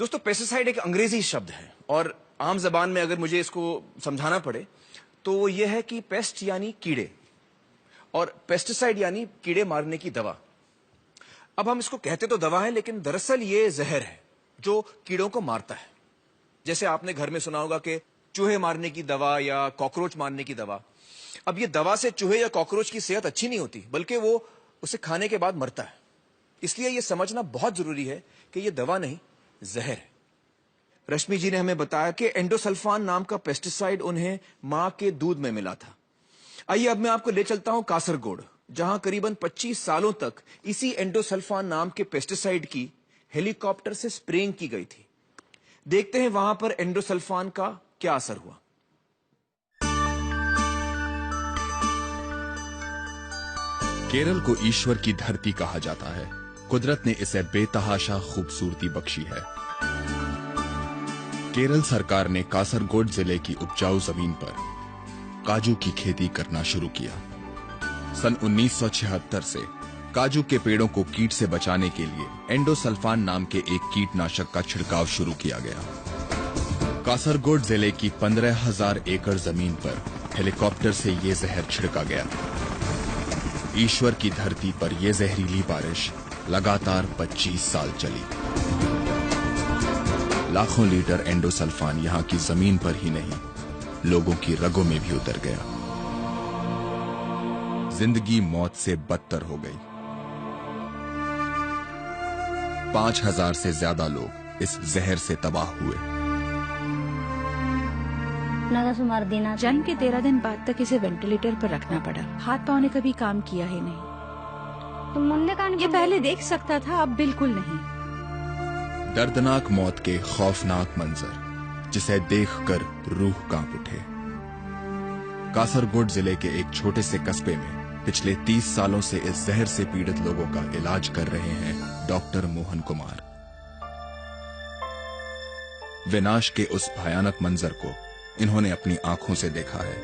दोस्तों, पेस्टिसाइड एक अंग्रेजी शब्द है और आम जबान में अगर मुझे इसको समझाना पड़े तो वो ये है कि पेस्ट यानी कीड़े और पेस्टिसाइड यानी कीड़े मारने की दवा। अब हम इसको कहते तो दवा है, लेकिन दरअसल ये जहर है जो कीड़ों को मारता है। जैसे आपने घर में सुना होगा कि चूहे मारने की दवा या कॉकरोच मारने की दवा। अब ये दवा से चूहे या कॉकरोच की सेहत अच्छी नहीं होती, बल्कि वो उसे खाने के बाद मरता है। इसलिए यह समझना बहुत जरूरी है कि यह दवा नहीं, जहर है। रश्मि जी ने हमें बताया कि एंडोसल्फान नाम का पेस्टिसाइड उन्हें मां के दूध में मिला था। आइए अब मैं आपको ले चलता हूं कासरगोड, जहां करीबन 25 सालों तक इसी एंडोसल्फान नाम के पेस्टिसाइड की हेलीकॉप्टर से स्प्रेइंग की गई थी। देखते हैं वहां पर एंडोसल्फान का क्या असर हुआ। केरल को ईश्वर की धरती कहा जाता है। कुदरत ने इसे बेतहाशा खूबसूरती बख्शी है। केरल सरकार ने कासरगोड जिले की उपजाऊ जमीन पर काजू की खेती करना शुरू किया। सन 1976 से काजू के पेड़ों को कीट से बचाने के लिए एंडोसल्फान नाम के एक कीटनाशक का छिड़काव शुरू किया गया। कासरगोड जिले की 15,000 एकड़ जमीन पर हेलीकॉप्टर से ये जहर छिड़का गया। ईश्वर की धरती पर यह जहरीली बारिश लगातार 25 साल चली। लाखों लीटर एंडोसल्फान यहां की जमीन पर ही नहीं, लोगों की रगों में भी उतर गया। जिंदगी मौत से बदतर हो गई। 5,000 से ज्यादा लोग इस जहर से तबाह हुए। जन्म के 13 दिन बाद तक इसे वेंटिलेटर पर रखना पड़ा। हाथ पांव ने कभी काम किया ही नहीं। ये पहले देख सकता था, अब बिल्कुल नहीं। दर्दनाक मौत के खौफनाक मंजर, जिसे देखकर रूह कांप उठे। कासरगोड जिले के एक छोटे से कस्बे में पिछले 30 सालों से इस जहर से पीड़ित लोगों का इलाज कर रहे हैं डॉक्टर मोहन कुमार। विनाश के उस भयानक मंजर को इन्होंने अपनी आंखों से देखा है।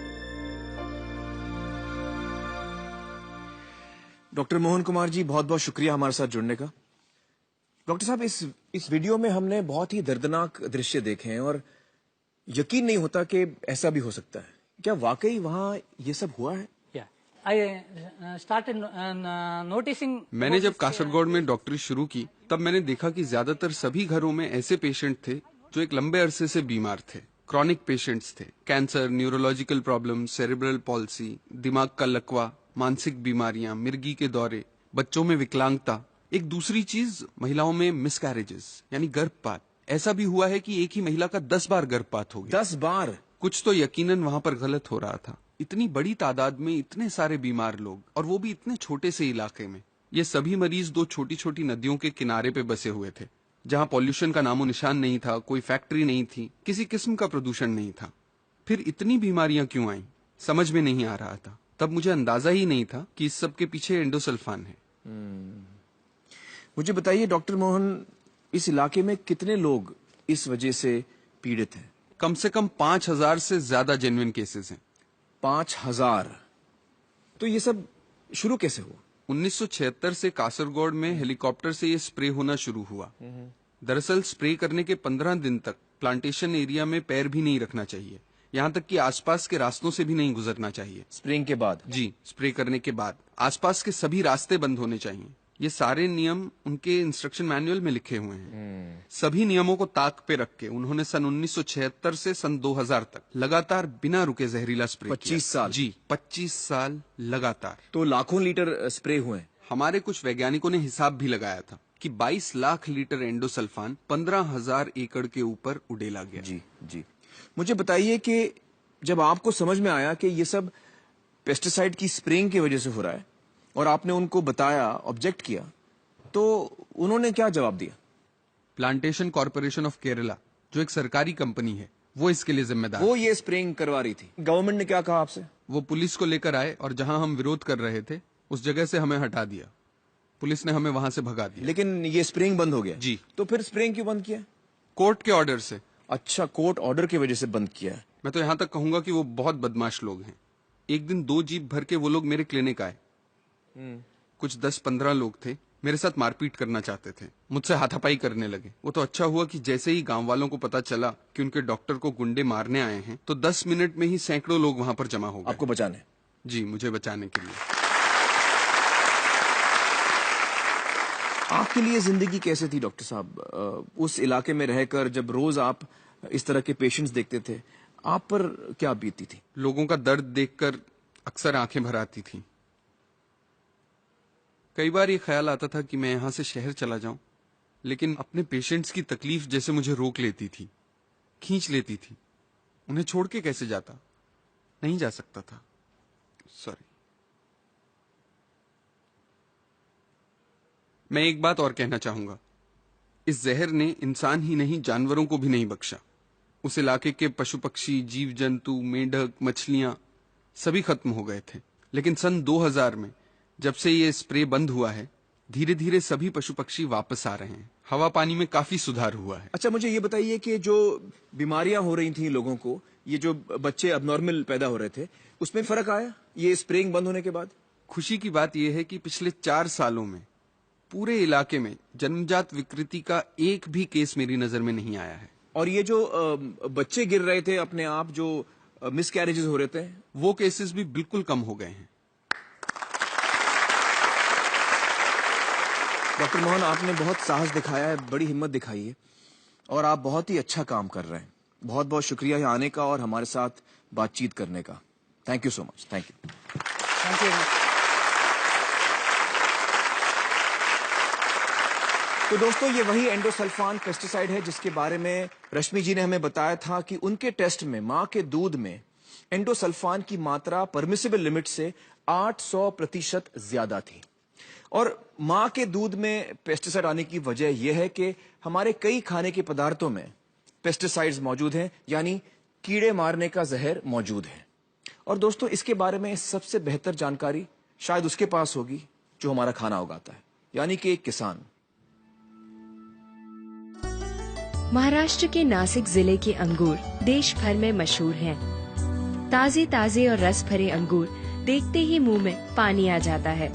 डॉक्टर मोहन कुमार जी, बहुत बहुत शुक्रिया हमारे साथ जुड़ने का। डॉक्टर साहब, इस वीडियो में हमने बहुत ही दर्दनाक दृश्य देखे हैं और यकीन नहीं होता कि ऐसा भी हो सकता है। क्या वाकई वहां ये सब हुआ है? मैंने जब कासरगोड में डॉक्टरी शुरू की, तब मैंने देखा कि ज्यादातर सभी घरों में ऐसे पेशेंट थे जो एक लंबे अरसे से बीमार थे। क्रॉनिक पेशेंट्स थे। Cancer, neurological problem, cerebral palsy, दिमाग का लकवा, मानसिक बीमारियां, मिर्गी के दौरे, बच्चों में विकलांगता। एक दूसरी चीज, महिलाओं में मिसकैरेजेस यानी गर्भपात। ऐसा भी हुआ है कि एक ही महिला का 10 बार गर्भपात हो गया। 10 बार? कुछ तो यकीनन वहां पर गलत हो रहा था। इतनी बड़ी तादाद में इतने सारे बीमार लोग, और वो भी इतने छोटे से इलाके में। ये सभी मरीज 2 छोटी छोटी नदियों के किनारे पे बसे हुए थे, जहां पॉल्यूशन का नामो निशान नहीं था, कोई फैक्ट्री नहीं थी, किसी किस्म का प्रदूषण नहीं था। फिर इतनी बीमारियां क्यों आई, समझ में नहीं आ रहा था। तब मुझे अंदाजा ही नहीं था कि इस सब के पीछे एंडोसल्फान है। मुझे बताइए डॉक्टर मोहन, इस इलाके में कितने लोग इस वजह से पीड़ित हैं? कम से कम 5,000 से ज्यादा जेन्युइन केसेस हैं। 5,000? तो ये सब शुरू कैसे हुआ? 1976 से कासरगोड में हेलीकॉप्टर से ये स्प्रे होना शुरू हुआ। दरअसल स्प्रे करने के 15 दिन तक प्लांटेशन एरिया में पैर भी नहीं रखना चाहिए, यहाँ तक कि आसपास के रास्तों से भी नहीं गुजरना चाहिए। स्प्रेइंग के बाद? जी, स्प्रे करने के बाद आसपास के सभी रास्ते बंद होने चाहिए। ये सारे नियम उनके इंस्ट्रक्शन मैनुअल में लिखे हुए हैं। सभी नियमों को ताक पे रख के उन्होंने सन 1976 से सन 2000 तक लगातार बिना रुके जहरीला स्प्रे 25 साल? जी, 25 साल लगातार। तो लाखों लीटर स्प्रे हुए? हमारे कुछ वैज्ञानिकों ने हिसाब भी लगाया था कि 22 लाख लीटर एंडोसल्फान 15,000 एकड़ के ऊपर उड़ेला गया। जी जी। मुझे बताइए कि जब आपको समझ में आया कि ये सब पेस्टिसाइड की स्प्रेइंग की वजह से हो रहा है और आपने उनको बताया, ऑब्जेक्ट किया, तो उन्होंने क्या जवाब दिया? प्लांटेशन कॉर्पोरेशन ऑफ केरला, जो एक सरकारी कंपनी है, वो इसके लिए जिम्मेदार। वो ये स्प्रेइंग करवा रही थी। गवर्नमेंट ने क्या कहा आपसे? वो पुलिस को लेकर आए और जहां हम विरोध कर रहे थे उस जगह से हमें हटा दिया। पुलिस ने हमें वहां से भगा दिया। लेकिन ये स्प्रेइंग बंद हो गया? जी। तो फिर स्प्रेइंग क्यों बंद किया? कोर्ट के ऑर्डर से। अच्छा, कोर्ट ऑर्डर की वजह से बंद किया है। मैं तो यहाँ तक कहूंगा कि वो बहुत बदमाश लोग हैं। एक दिन 2 जीप भर के वो लोग मेरे क्लिनिक आए। कुछ 10-15 लोग थे, मेरे साथ मारपीट करना चाहते थे, मुझसे हाथापाई करने लगे। वो तो अच्छा हुआ कि जैसे ही गांव वालों को पता चला कि उनके डॉक्टर को गुंडे मारने आए हैं, तो 10 मिनट में ही सैकड़ों लोग वहां पर जमा हो गए। आपको बचाने? जी, मुझे बचाने के लिए। आपके लिए जिंदगी कैसे थी डॉक्टर साहब? उस इलाके में रहकर जब रोज आप इस तरह के पेशेंट्स देखते थे, आप पर क्या बीतती थी? लोगों का दर्द देखकर अक्सर आंखें भर आती थी। कई बार ये ख्याल आता था कि मैं यहां से शहर चला जाऊं, लेकिन अपने पेशेंट्स की तकलीफ जैसे मुझे रोक लेती थी, खींच लेती थी। उन्हें छोड़ के कैसे जाता? नहीं जा सकता था। सॉरी। मैं एक बात और कहना चाहूंगा, इस जहर ने इंसान ही नहीं जानवरों को भी नहीं बख्शा। उस इलाके के पशु पक्षी, जीव जंतु, मेंढक, मछलियां सभी खत्म हो गए थे। लेकिन सन 2000 में जब से ये स्प्रे बंद हुआ है, धीरे धीरे सभी पशु पक्षी वापस आ रहे हैं। हवा पानी में काफी सुधार हुआ है। अच्छा, मुझे ये बताइए कि जो बीमारियां हो रही थी लोगों को, ये जो बच्चे अबनॉर्मल पैदा हो रहे थे, उसमें फर्क आया ये स्प्रेइंग बंद होने के बाद? खुशी की बात यह है कि पिछले 4 सालों में पूरे इलाके में जन्मजात विकृति का एक भी केस मेरी नजर में नहीं आया है। और ये जो बच्चे गिर रहे थे अपने आप, जो मिसकैरेजेस हो रहे थे, वो केसेस भी बिल्कुल कम हो गए हैं। डॉक्टर मोहन, आपने बहुत साहस दिखाया है, बड़ी हिम्मत दिखाई है और आप बहुत ही अच्छा काम कर रहे हैं। बहुत बहुत शुक्रिया यहाँ आने का और हमारे साथ बातचीत करने का। Thank you so much. Thank you. Thank you. तो दोस्तों, ये वही एंडोसल्फान पेस्टिसाइड है जिसके बारे में रश्मि जी ने हमें बताया था कि उनके टेस्ट में मां के दूध में एंडोसल्फान की मात्रा परमिसिबल लिमिट से 800% ज्यादा थी। और मां के दूध में पेस्टिसाइड आने की वजह यह है कि हमारे कई खाने के पदार्थों में पेस्टिसाइड्स मौजूद हैं, यानी कीड़े मारने का जहर मौजूद है। और दोस्तों, इसके बारे में सबसे बेहतर जानकारी शायद उसके पास होगी जो हमारा खाना उगाता है, यानी कि एक किसान। महाराष्ट्र के नासिक जिले के अंगूर देश भर में मशहूर हैं। ताजे ताजे और रस भरे अंगूर देखते ही मुंह में पानी आ जाता है।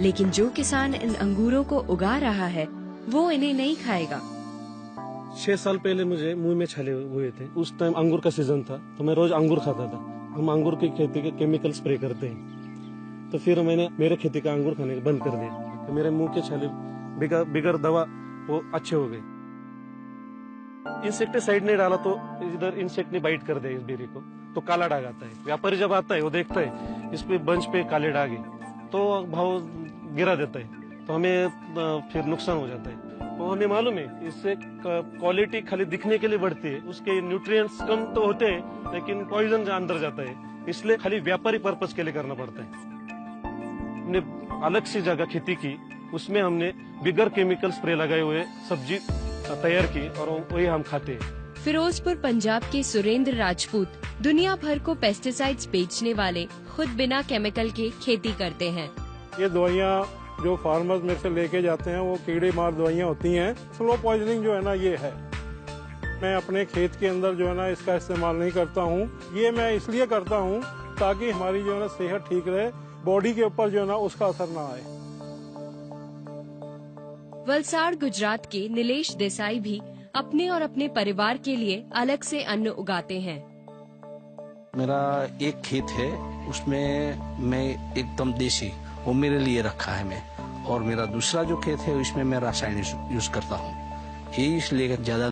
लेकिन जो किसान इन अंगूरों को उगा रहा है, वो इन्हें नहीं खाएगा। 6 साल पहले मुझे मुंह में छाले हुए थे। उस टाइम अंगूर का सीजन था, तो मैं रोज अंगूर खाता था। हम अंगूर की खेती के केमिकल स्प्रे करते हैं, तो फिर मैंने मेरे खेती का अंगूर खाने बंद कर दिया। तो मेरे मुंह के छाले बिगर दवा वो अच्छे हो गए। इंसेक्टिसाइड नहीं डाला तो इधर इंसेक्ट ने बाइट कर दिया इस बेरी को, तो काला दाग आता है। व्यापारी जब आता है वो देखता है इस पे बंच पे काले दाग है, तो भाव गिरा देता है, तो हमें फिर नुकसान हो जाता है। तो हमें मालूम है इससे क्वालिटी खाली दिखने के लिए बढ़ती है, उसके न्यूट्रिएंट्स कम तो होते हैं लेकिन पॉइजन अंदर जाता है, इसलिए खाली व्यापारी पर्पज के लिए करना पड़ता है। हमने अलग सी जगह खेती की, उसमें हमने बिगर केमिकल स्प्रे लगाए हुए सब्जी तैयार की और वही हम खाते हैं। फिरोजपुर पंजाब के सुरेंद्र राजपूत दुनिया भर को पेस्टिसाइड्स बेचने वाले खुद बिना केमिकल के खेती करते हैं। ये दवाइयाँ जो फार्मर्स में से लेके जाते हैं वो कीड़े मार दवाइयाँ होती हैं। स्लो पॉइजनिंग जो है ना, ये है। मैं अपने खेत के अंदर जो है ना इसका इस्तेमाल नहीं करता हूँ। ये मैं इसलिए करता हूँ ताकि हमारी जो है ना सेहत ठीक रहे, बॉडी के ऊपर जो है ना उसका असर ना आए। वलसाड़ गुजरात के नीलेश देसाई भी अपने और अपने परिवार के लिए अलग से अन्न उगाते हैं। मेरा एक खेत है, उसमें मैं एकदम देसी वो मेरे लिए रखा है मैं, और मेरा दूसरा जो खेत है उसमें मैं रासायनिक यूज करता हूँ। ये इसलिए ज्यादा